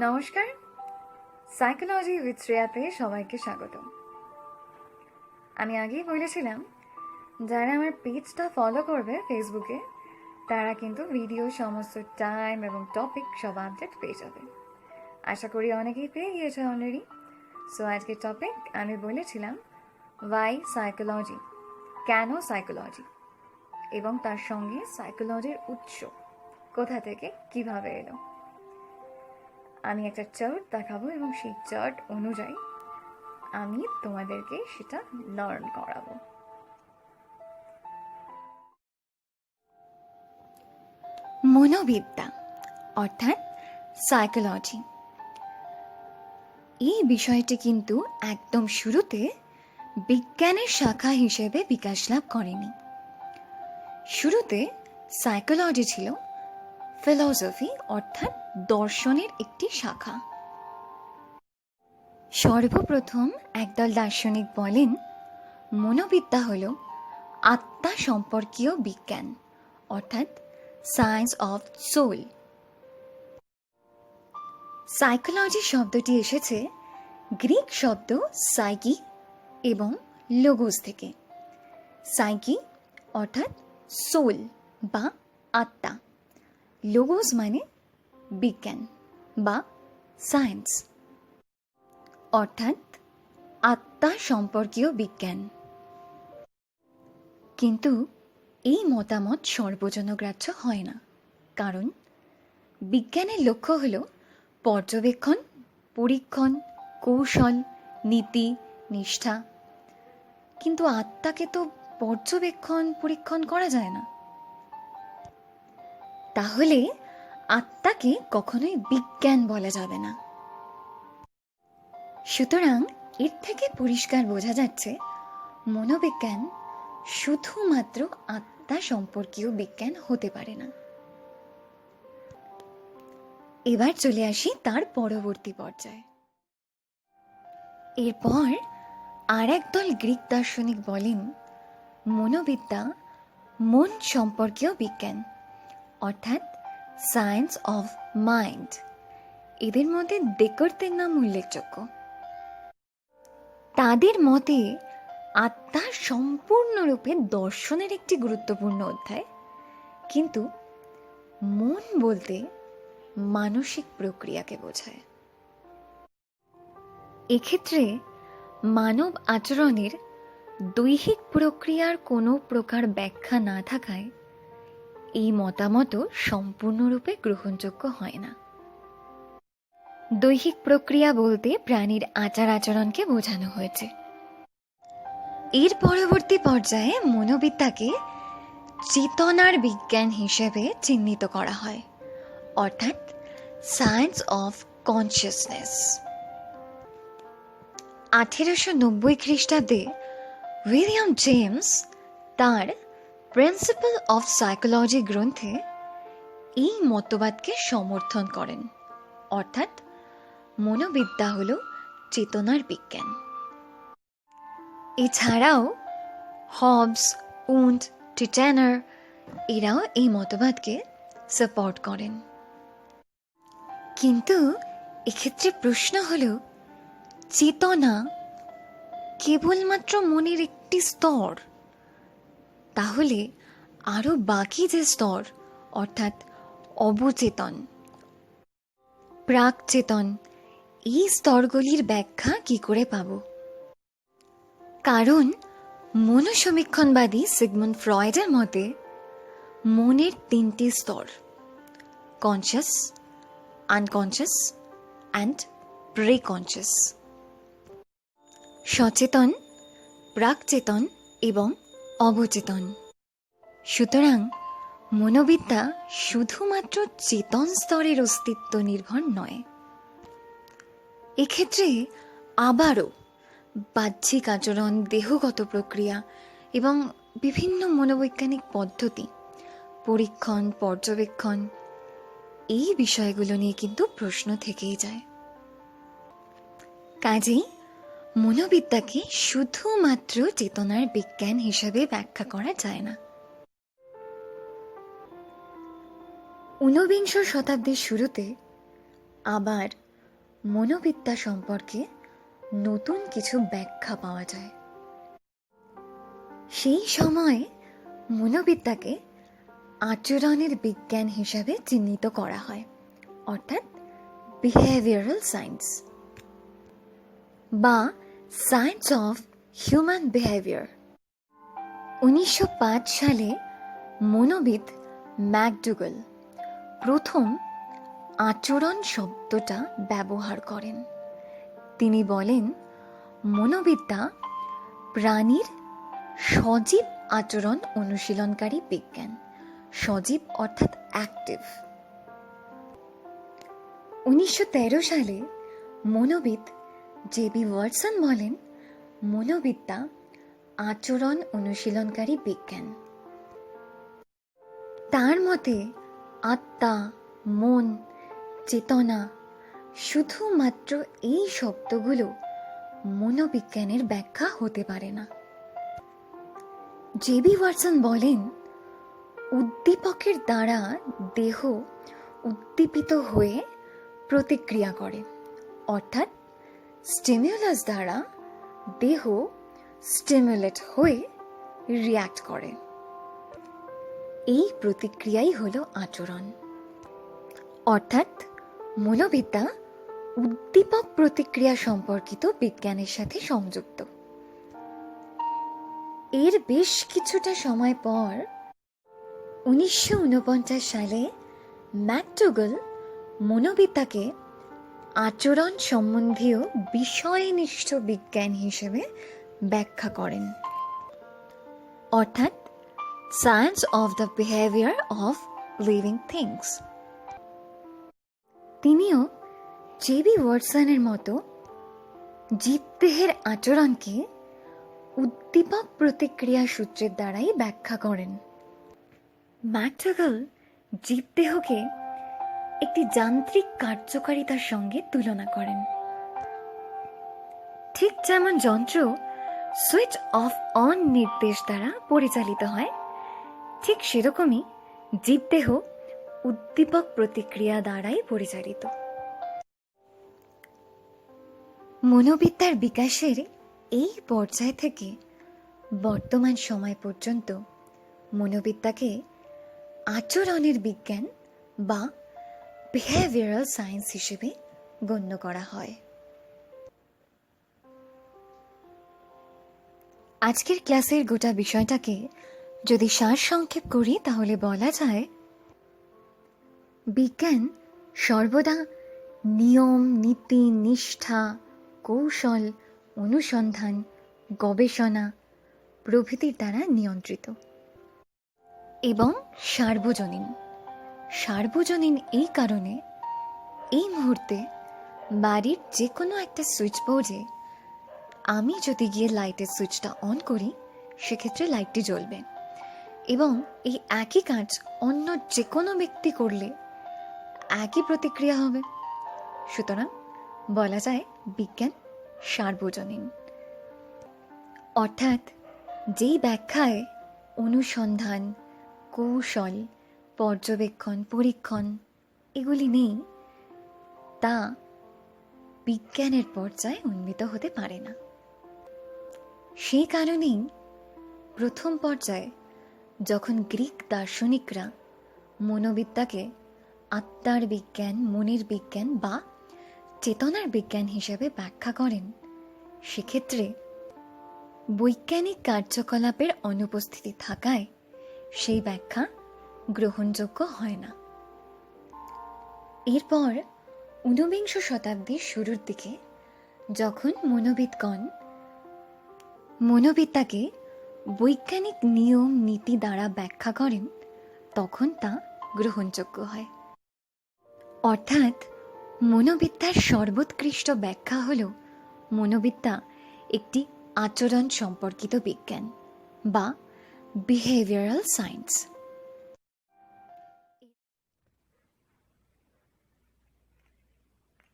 নমস্কার, psychology with শ্রেয়াতে সবাইকে স্বাগত। আমি আগেই বলেছিলাম যারা আমার পেজটা ফলো করবে ফেসবুকে তারা কিন্তু ভিডিও সমস্ত টাইম এবং টপিক সব আপডেট পেয়ে যাবে। আশা করি অনেকেই পেয়ে গিয়েছে অলরেডি। সো আজকের টপিক আমি বলেছিলাম ওয়াই সাইকোলজি, কেন সাইকোলজি, এবং তার সঙ্গে সাইকোলজির উৎস কোথা থেকে কিভাবে এলো। আমি একটা চার্ট দেখাবো এবং সেই চার্ট অনুযায়ী আমি তোমাদেরকে সেটা লার্ন করাবো। মনোবিদ্যা অর্থাৎ সাইকোলজি, এই বিষয়টি কিন্তু একদম শুরুতে বিজ্ঞানের শাখা হিসেবে বিকাশ লাভ করেনি। শুরুতে সাইকোলজি ছিল ফিলসফি অর্থাৎ দর্শনের একটি শাখা। সর্বপ্রথম একদল দার্শনিক বলেন মনোবিদ্যা হল আত্মা সম্পর্কীয় বিজ্ঞান অর্থাৎ সায়েন্স অফ সোল। সাইকোলজি শব্দটি এসেছে গ্রিক শব্দ সাইকি এবং লোগোস থেকে। সাইকি অর্থাৎ সোল বা আত্মা, লোগোস মানে বিজ্ঞান বা সায়েন্স অর্থাৎ আত্মা সম্পর্কীয় বিজ্ঞান। কিন্তু এই মতামত সর্বজনগ্রাহ্য হয় না, কারণ বিজ্ঞানের লক্ষ্য হল পর্যবেক্ষণ, পরীক্ষণ, কৌশল, নীতি, নিষ্ঠা। কিন্তু আত্মাকে তো পর্যবেক্ষণ পরীক্ষণ করা যায় না। তাহলে আত্মাকে কখনোই বিজ্ঞান বলা যাবে না। সুতরাং এর থেকে পরিষ্কার বোঝা যাচ্ছে মনোবিজ্ঞান শুধুমাত্র আত্মা সম্পর্কীয় বিজ্ঞান হতে পারে না। এবার চলে আসি তার পরবর্তী পর্যায়ে। এরপর আর একদল গ্রিক দার্শনিক বলেন মনোবিদ্যা মন সম্পর্কীয় বিজ্ঞান অর্থাৎ সায়েন্স অফ মাইন্ড। এদের মধ্যে ডেকার্তের নাম উল্লেখযোগ্য। তাদের মতে আত্মা সম্পূর্ণরূপে দর্শনের একটি গুরুত্বপূর্ণ অধ্যায়, কিন্তু মন বলতে মানসিক প্রক্রিয়াকে বোঝায়। এক্ষেত্রে মানব আচরণের দৈহিক প্রক্রিয়ার কোনো প্রকার ব্যাখ্যা না থাকায় এই মতামত সম্পূর্ণরূপে গ্রহণযোগ্য হয় না। দৈহিক প্রক্রিয়া বলতে প্রাণীর আচার আচরণকে বোঝানো হয়েছে। এর পরবর্তী পর্যায়ে মনোবিদ্যাকে চেতনার বিজ্ঞান হিসেবে চিহ্নিত করা হয় অর্থাৎ সায়েন্স অফ কনসিয়াসনেস। 1890 খ্রিস্টাব্দে উইলিয়াম জেমস তার প্রিন্সিপাল অফ সাইকোলজি গ্রন্থে এই মতবাদকে সমর্থন করেন অর্থাৎ মনোবিদ্যা হল চেতনার বিজ্ঞান। এছাড়াও হবস, উন্ড, টিটেনার এরাও এই মতবাদকে সাপোর্ট করেন। কিন্তু এক্ষেত্রে প্রশ্ন হল চেতনা কেবলমাত্র মনের একটি স্তর, তাহলে আরো বাকি যে স্তর অর্থাৎ অবচেতন, প্রাকচেতন, এই স্তরগুলির ব্যাখ্যা কি করে পাব? কারণ মনোসমীক্ষণবাদী সিগমুন্ড ফ্রয়েডের মতে মনের 3টি স্তর, কনশাস, আনকনশাস অ্যান্ড প্রিকনশাস, সচেতন, প্রাকচেতন এবং অবচেতন। সুতরাং মনোবিদ্যা শুধুমাত্র চেতন স্তরের অস্তিত্ব নির্ভর নয়। এক্ষেত্রে আবারও বাহ্যিক আচরণ, দেহগত প্রক্রিয়া এবং বিভিন্ন মনোবৈজ্ঞানিক পদ্ধতি, পরীক্ষণ, পর্যবেক্ষণ, এই বিষয়গুলো নিয়ে কিন্তু প্রশ্ন থেকেই যায়। কাজেই মনোবিদ্যাকে শুধুমাত্র চেতনার বিজ্ঞান হিসেবে ব্যাখ্যা করা যায় না। 19বিংশ শতাব্দীর শুরুতে আবার মনোবিদ্যা সম্পর্কে নতুন কিছু ব্যাখ্যা পাওয়া যায়। সেই সময় মনোবিদ্যাকে আচরণের বিজ্ঞান হিসাবে চিহ্নিত করা হয়, অর্থাৎ বিহেভিয়ারাল সায়েন্স বা সায়েন্স অফ হিউম্যান বিহেভিয়ার। 1905 সালে মনোবিদ ম্যাকডুগাল প্রথম আচরণ শব্দটা ব্যবহার করেন। তিনি বলেন, মনোবিদ্যা প্রাণীর সজীব আচরণ অনুশীলনকারী বিজ্ঞান। সজীব অর্থাৎ অ্যাক্টিভ। 1913 সালে মনোবিদ জেবি ওয়াটসন বলেন, মনোবিদ্যা আচরণ অনুশীলনকারী বিজ্ঞান। তার মতে আত্মা, মন, চেতনা, শুধুমাত্র এই শব্দগুলো মনোবিজ্ঞানের ব্যাখ্যা হতে পারে না। জেবি ওয়াটসন বলেন, উদ্দীপকের দ্বারা দেহ উদ্দীপিত হয়ে প্রতিক্রিয়া করে, অর্থাৎ স্টিমুলাস দ্বারা দেহ স্টিমুলেট হয়ে রিঅ্যাক্ট করে। এই প্রতিক্রিয়াই হলো আচরণ। অর্থাৎ মনোবিদ্যা উদ্দীপক প্রতিক্রিয়া সম্পর্কিত বিজ্ঞানের সাথে সংযুক্ত। এর বেশ কিছুটা সময় পর 1949 সালে ম্যাকডুগাল মনোবিদ্যাকে আচরণ সম্বন্ধীয় বিষয়নিষ্ঠ বিজ্ঞান হিসেবে ব্যাখ্যা করেন, অর্থাৎ science of the behaviour of living things. তিনিও জেবি ওয়াটসনের মতো জীবদেহের আচরণকে উদ্দীপক প্রতিক্রিয়া সূত্রের দ্বারাই ব্যাখ্যা করেন। ম্যাকডুগাল জীবদেহকে একটি যান্ত্রিক কার্যকারিতার সঙ্গে তুলনা করেন। ঠিক যেমন যন্ত্র সুইচ অফ অন নির্দেশ দ্বারা পরিচালিত হয়, ঠিক সেরকমই জীবদেহ উদ্দীপক প্রতিক্রিয়া দ্বারাই পরিচালিত। মনোবিদ্যার বিকাশের এই পর্যায় থেকে বর্তমান সময় পর্যন্ত মনোবিদ্যাকে আচরণের বিজ্ঞান বা বিহেভিয়ারাল সায়েন্স হিসেবে গণ্য করা হয়। আজকের ক্লাসের গোটা বিষয়টাকে যদি সারসংক্ষেপ করি তাহলে বলা যায়, বিজ্ঞান সর্বদা নিয়ম, নীতি, নিষ্ঠা, কৌশল, অনুসন্ধান, গবেষণা প্রভৃতির দ্বারা নিয়ন্ত্রিত এবং সার্বজনীন। সার্বজনীন এই কারণে এই মুহূর্তে বাড়ির যে কোনো একটা সুইচ বোর্ডে আমি যদি গিয়ে লাইটের সুইচটা অন করি, সেক্ষেত্রে লাইটটি জ্বলবে এবং এই একই কাজ অন্য যে কোনো ব্যক্তি করলে একই প্রতিক্রিয়া হবে। সুতরাং বলা যায় বিজ্ঞান সার্বজনীন। অর্থাৎ যেই ব্যাখ্যায় অনুসন্ধান, কৌশল, পর্যবেক্ষণ, পরীক্ষণ এগুলি নেই, তা বিজ্ঞানের পর্যায়ে উন্নীত হতে পারে না। সেই কারণেই প্রথম পর্যায়ে যখন গ্রিক দার্শনিকরা মনোবিদ্যাকে আত্মার বিজ্ঞান, মনের বিজ্ঞান বা চেতনার বিজ্ঞান হিসেবে ব্যাখ্যা করেন, সেক্ষেত্রে বৈজ্ঞানিক কার্যকলাপের অনুপস্থিতি থাকায় সেই ব্যাখ্যা গ্রহণযোগ্য হয় না। এরপর 19বিংশ শতাব্দীর শুরুর দিকে যখন মনোবিদগণ মনোবিদ্যাকে বৈজ্ঞানিক নিয়ম, নীতি দ্বারা ব্যাখ্যা করেন, তখন তা গ্রহণযোগ্য হয়। অর্থাৎ মনোবিদ্যার সর্বোৎকৃষ্ট ব্যাখ্যা হল মনোবিদ্যা একটি আচরণ সম্পর্কিত বিজ্ঞান বা বিহেভিয়ারাল সায়েন্স।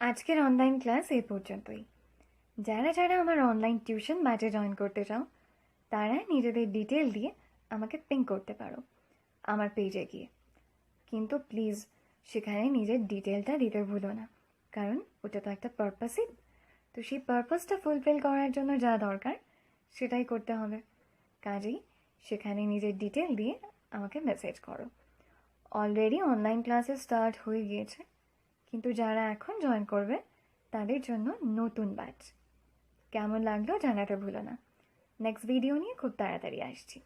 আজকের অনলাইন ক্লাস এই পর্যন্তই। যারা যারা আমার অনলাইন টিউশন ব্যাচে জয়েন করতে চাও, তারা নিজেদের ডিটেল দিয়ে আমাকে পিং করতে পারো আমার পেজে গিয়ে, কিন্তু প্লিজ সেখানে নিজের ডিটেলটা দিতে ভুলো না। কারণ ওটা তো একটা পারপাসই। তো সেই পারপাসটা ফুলফিল করার জন্য যা দরকার সেটাই করতে হবে। কাজেই সেখানে নিজের ডিটেল দিয়ে আমাকে মেসেজ করো। অলরেডি অনলাইন ক্লাসে স্টার্ট হয়ে গিয়েছে, কিন্তু যারা এখন জয়েন করবে তাদের জন্য নতুন ব্যাচ। কেমন লাগলো জানাতে ভুলো না। নেক্সট ভিডিও নিয়ে খুব তাড়াতাড়ি আসছি।